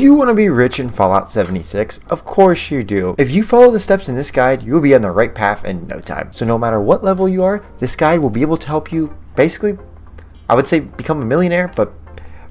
you want to be rich in Fallout 76? Of course you do. If you follow the steps in this guide, you'll be on the right path in no time. So no matter what level you are, this guide will be able to help you basically, I would say, become a millionaire, but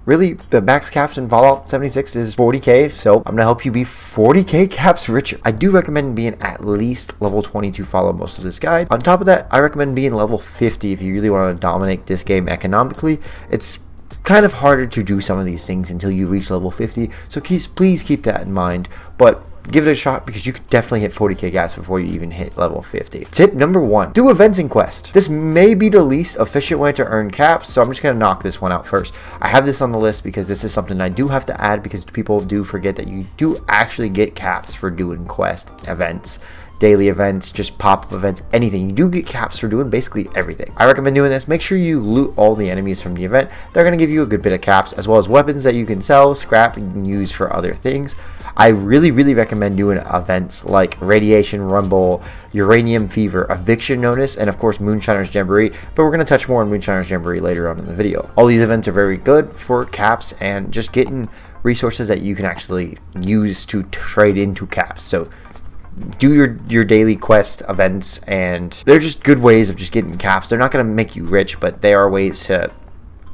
really, the max caps in Fallout 76 is 40k, so I'm going to help you be 40k caps richer. I do recommend being at least level 20 to follow most of this guide. On top of that, I recommend being level 50 if you really want to dominate this game economically. It's kind of harder to do some of these things until you reach level 50, so please keep that in mind, but give it a shot because you could definitely hit 40k caps before you even hit level 50. Tip number 1, do events and quests. This may be the least efficient way to earn caps, so I'm just going to knock this one out first. I have this on the list because this is something I do have to add because people do forget that you do actually get caps for doing quest events. Daily events, just pop-up events, anything. You do get caps for doing basically everything. I recommend doing this. Make sure you loot all the enemies from the event. They're going to give you a good bit of caps, as well as weapons that you can sell, scrap, and use for other things. I really recommend doing events like Radiation Rumble, Uranium Fever, Eviction Notice, and of course Moonshiner's Jamboree, but we're going to touch more on Moonshiner's Jamboree later on in the video. All these events are very good for caps and just getting resources that you can actually use to trade into caps. So do your daily quest events, and they're just good ways of just getting caps. They're not going to make you rich, but they are ways to,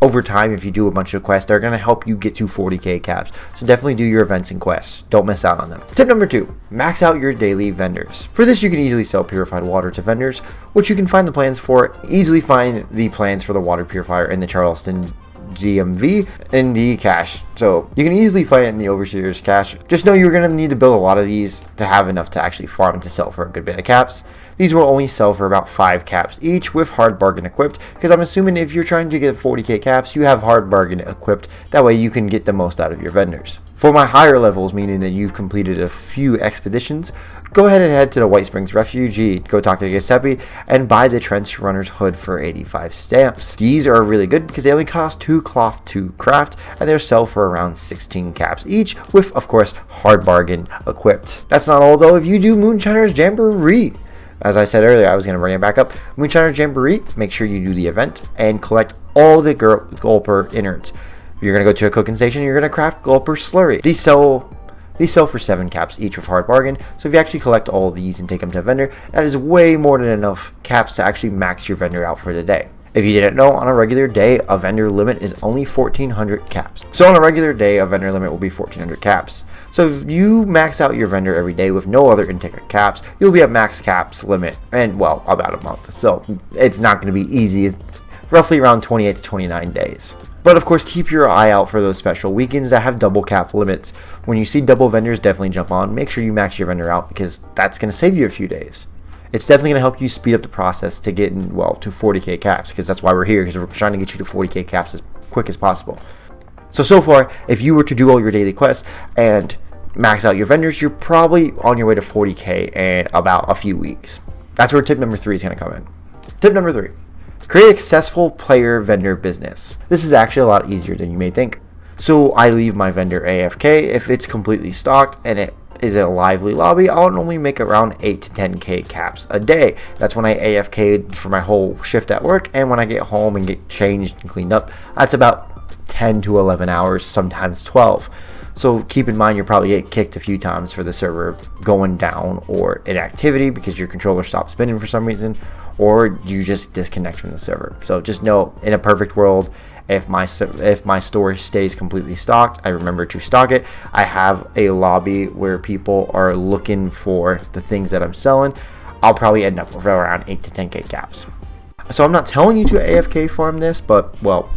over time, if you do a bunch of quests, they're going to help you get to 40k caps. So definitely do your events and quests. Don't miss out on them. Tip number 2, max out your daily vendors. For this, you can easily sell purified water to vendors, which you can find the plans for. Easily find the plans for the water purifier in the Charleston GMV in the cache, so you can easily find it in the Overseer's cache. Just know you're going to need to build a lot of these to have enough to actually farm to sell for a good bit of caps. These will only sell for about 5 caps each with hard bargain equipped, because I'm assuming if you're trying to get 40k caps, you have hard bargain equipped. That way you can get the most out of your vendors. For my higher levels, meaning that you've completed a few expeditions, go ahead and head to the White Springs Refugee, go talk to Giuseppe, and buy the Trench Runner's Hood for 85 stamps. These are really good because they only cost 2 cloth to craft, and they'll sell for around 16 caps each, with, of course, hard bargain equipped. That's not all though. If you do Moonshiner's Jamboree, as I said earlier, I was going to bring it back up. Moonshiner's Jamboree, make sure you do the event and collect all the Gulper innards. You're going to go to a cooking station, you're going to craft Gulper Slurry. These sell for 7 caps each with hard bargain, so if you actually collect all of these and take them to a vendor, that is way more than enough caps to actually max your vendor out for the day. If you didn't know, on a regular day, a vendor limit is only 1,400 caps. So on a regular day, a vendor limit will be 1,400 caps. So if you max out your vendor every day with no other intake of caps, you'll be at max caps limit in, well, about a month. So it's not going to be easy. It's roughly around 28 to 29 days. But of course, keep your eye out for those special weekends that have double cap limits. When you see double vendors, definitely jump on. Make sure you max your vendor out because that's going to save you a few days. It's definitely going to help you speed up the process to getting, well, to 40k caps, because that's why we're here, because we're trying to get you to 40k caps as quick as possible. So far, if you were to do all your daily quests and max out your vendors, you're probably on your way to 40k in about a few weeks. That's where tip number 3 is going to come in. Tip number 3. Create a successful player vendor business. This is actually a lot easier than you may think. So I leave my vendor AFK. If it's completely stocked and it is a lively lobby, I'll normally make around 8 to 10k caps a day. That's when I AFK'd for my whole shift at work, and when I get home and get changed and cleaned up, that's about 10 to 11 hours, sometimes 12. So keep in mind, you'll probably get kicked a few times for the server going down or inactivity because your controller stops spinning for some reason, or you just disconnect from the server. So just know, in a perfect world, if my store stays completely stocked, I remember to stock it. I have a lobby where people are looking for the things that I'm selling. I'll probably end up with around 8 to 10k caps. So I'm not telling you to AFK farm this, but, well,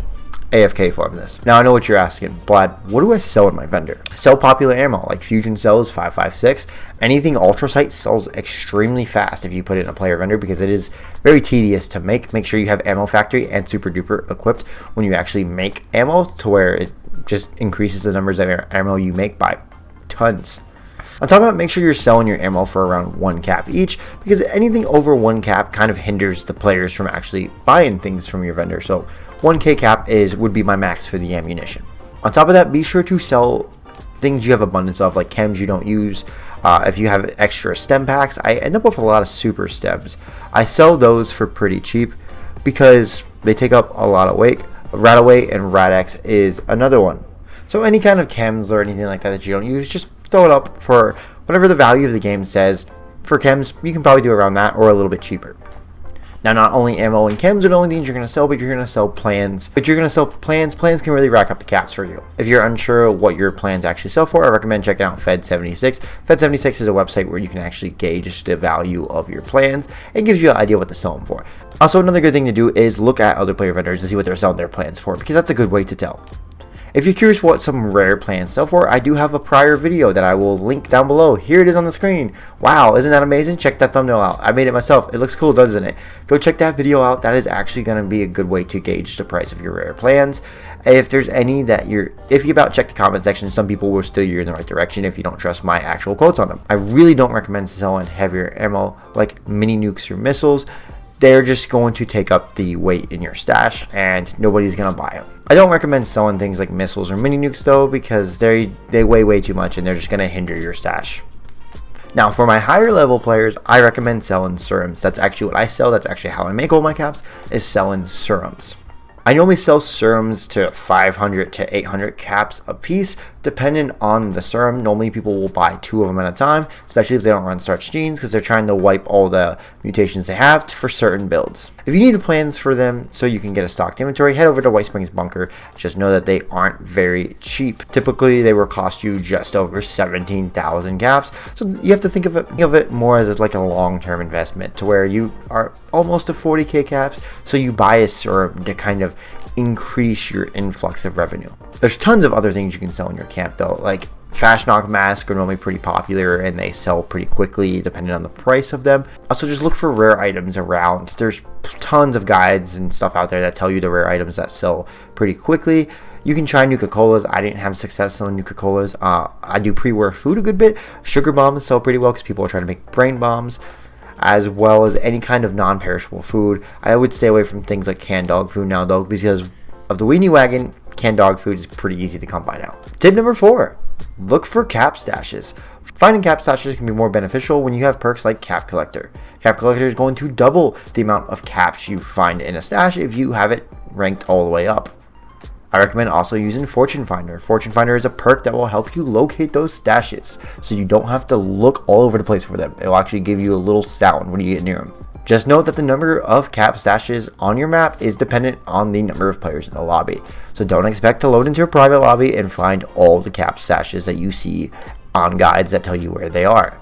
AFK farm this. Now I know what you're asking, Vlad, what do I sell in my vendor? Sell popular ammo like Fusion sells 5.56. Anything Ultrasight sells extremely fast if you put it in a player vendor because it is very tedious to make. Make sure you have Ammo Factory and Super Duper equipped when you actually make ammo, to where it just increases the numbers of ammo you make by tons. On top of that, make sure you're selling your ammo for around 1 cap each, because anything over 1 cap kind of hinders the players from actually buying things from your vendor. So 1k cap would be my max for the ammunition. On top of that, be sure to sell things you have abundance of, like chems you don't use. If you have extra stem packs, I end up with a lot of super stems. I sell those for pretty cheap because they take up a lot of weight. Radaway and Rad-X is another one. So any kind of chems or anything like that that you don't use, just throw it up for whatever the value of the game says. For chems, you can probably do around that or a little bit cheaper. Now, not only ammo and chems are the only things you're going to sell, but you're going to sell plans. Plans can really rack up the caps for you. If you're unsure what your plans actually sell for, I recommend checking out Fed76. Fed76 is a website where you can actually gauge the value of your plans. It gives you an idea what to sell them for. Also, another good thing to do is look at other player vendors to see what they're selling their plans for, because that's a good way to tell. If you're curious what some rare plans sell for, I do have a prior video that I will link down below. Here it is on the screen. Wow, isn't that amazing? Check that thumbnail out. I made it myself. It looks cool, doesn't it? Go check that video out. That is actually going to be a good way to gauge the price of your rare plans. If there's any that you're iffy about, check the comment section. Some people will steer you in the right direction if you don't trust my actual quotes on them. I really don't recommend selling heavier ammo like mini nukes or missiles. They're just going to take up the weight in your stash and nobody's going to buy them. I don't recommend selling things like missiles or mini nukes though, because they weigh way too much and they're just going to hinder your stash. Now, for my higher level players, I recommend selling serums. That's actually what I sell. That's actually how I make all my caps, is selling serums. I normally sell serums to 500 to 800 caps a piece, depending on the serum. Normally people will buy 2 of them at a time, especially if they don't run starch genes, because they're trying to wipe all the mutations they have for certain builds. If you need the plans for them so you can get a stocked inventory, head over to White Springs Bunker. Just know that they aren't very cheap. Typically they will cost you just over 17,000 caps, so you have to think of it more as like a long-term investment, to where you are almost to 40k caps, so you buy a serum to kind of increase your influx of revenue. There's tons of other things you can sell in your camp though, like Fast Knock masks are normally pretty popular and they sell pretty quickly depending on the price of them. Also, just look for rare items around. There's tons of guides and stuff out there that tell you the rare items that sell pretty quickly. You can try Nuka-Colas. I didn't have success selling Nuka-Colas. I do pre-war food a good bit. Sugar bombs sell pretty well because people are trying to make brain bombs, as well as any kind of non-perishable food. I would stay away from things like canned dog food now though, because of the weenie wagon. Canned dog food is pretty easy to come by now. Tip number 4, look for cap stashes. Finding cap stashes can be more beneficial when you have perks like Cap Collector. Cap Collector is going to double the amount of caps you find in a stash if you have it ranked all the way up. I recommend also using Fortune Finder. Fortune Finder is a perk that will help you locate those stashes, so you don't have to look all over the place for them. It will actually give you a little sound when you get near them. Just note that the number of cap stashes on your map is dependent on the number of players in the lobby. So don't expect to load into a private lobby and find all the cap stashes that you see on guides that tell you where they are.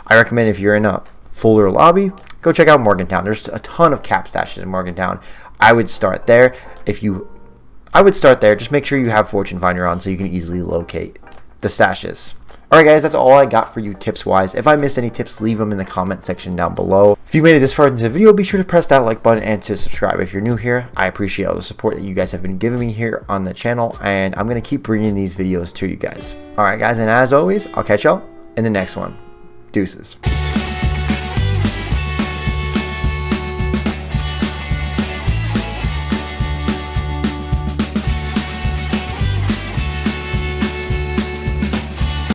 I recommend if you're in a fuller lobby, go check out Morgantown. There's a ton of cap stashes in Morgantown. I would start there. Just make sure you have Fortune Finder on so you can easily locate the stashes. Alright guys, that's all I got for you tips wise. If I missed any tips, leave them in the comment section down below. If you made it this far into the video, be sure to press that like button and to subscribe if you're new here. I appreciate all the support that you guys have been giving me here on the channel, and I'm going to keep bringing these videos to you guys. Alright guys, and as always, I'll catch y'all in the next one. Deuces.